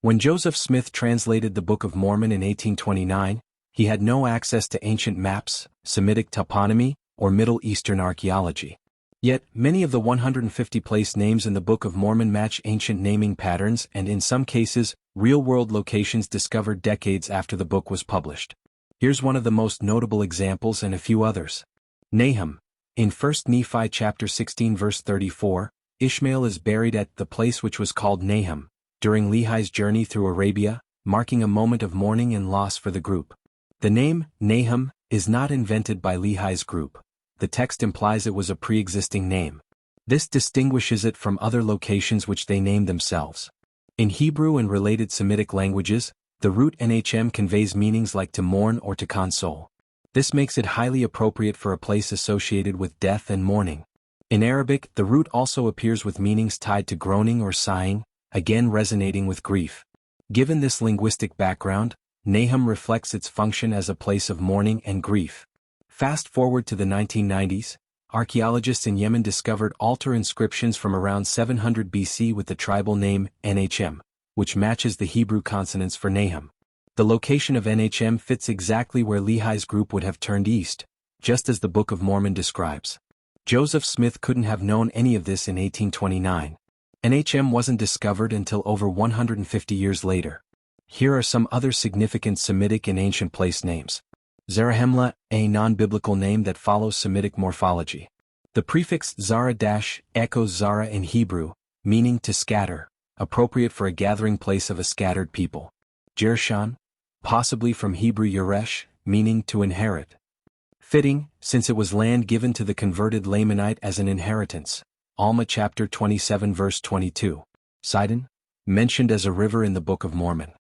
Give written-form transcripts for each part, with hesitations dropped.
When Joseph Smith translated the Book of Mormon in 1829, he had no access to ancient maps, Semitic toponymy, or Middle Eastern archaeology. Yet, many of the 150 place names in the Book of Mormon match ancient naming patterns and in some cases, real-world locations discovered decades after the book was published. Here's one of the most notable examples and a few others. Nahom. In 1 Nephi chapter 16 verse 34, Ishmael is buried at the place which was called Nahom, during Lehi's journey through Arabia, marking a moment of mourning and loss for the group. The name, Nahom, is not invented by Lehi's group. The text implies it was a pre-existing name. This distinguishes it from other locations which they named themselves. In Hebrew and related Semitic languages, the root Nhm conveys meanings like to mourn or to console. This makes it highly appropriate for a place associated with death and mourning. In Arabic, the root also appears with meanings tied to groaning or sighing, again resonating with grief. Given this linguistic background, Nahom reflects its function as a place of mourning and grief. Fast forward to the 1990s, archaeologists in Yemen discovered altar inscriptions from around 700 BC with the tribal name Nhm, which matches the Hebrew consonants for Nahom. The location of Nhm fits exactly where Lehi's group would have turned east, just as the Book of Mormon describes. Joseph Smith couldn't have known any of this in 1829. Nhm wasn't discovered until over 150 years later. Here are some other significant Semitic and ancient place names. Zarahemla, a non-biblical name that follows Semitic morphology. The prefix zara echoes zara in Hebrew, meaning to scatter, appropriate for a gathering place of a scattered people. Jershan, possibly from Hebrew yeresh, meaning to inherit. Fitting, since it was land given to the converted Lamanite as an inheritance. Alma chapter 27 verse 22. Sidon, mentioned as a river in the Book of Mormon.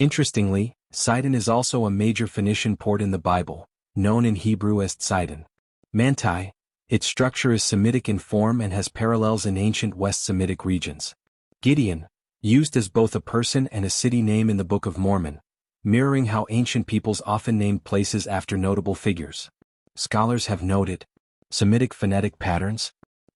Interestingly, Sidon is also a major Phoenician port in the Bible, known in Hebrew as Sidon. Manti, its structure is Semitic in form and has parallels in ancient West Semitic regions. Gideon, used as both a person and a city name in the Book of Mormon, mirroring how ancient peoples often named places after notable figures. Scholars have noted Semitic phonetic patterns,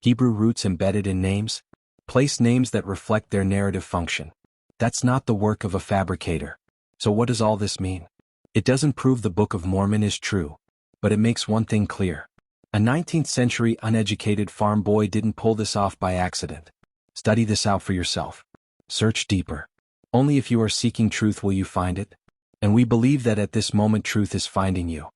Hebrew roots embedded in names, place names that reflect their narrative function. That's not the work of a fabricator. So what does all this mean? It doesn't prove the Book of Mormon is true, but it makes one thing clear. A 19th century uneducated farm boy didn't pull this off by accident. Study this out for yourself. Search deeper. Only if you are seeking truth will you find it. And we believe that at this moment truth is finding you.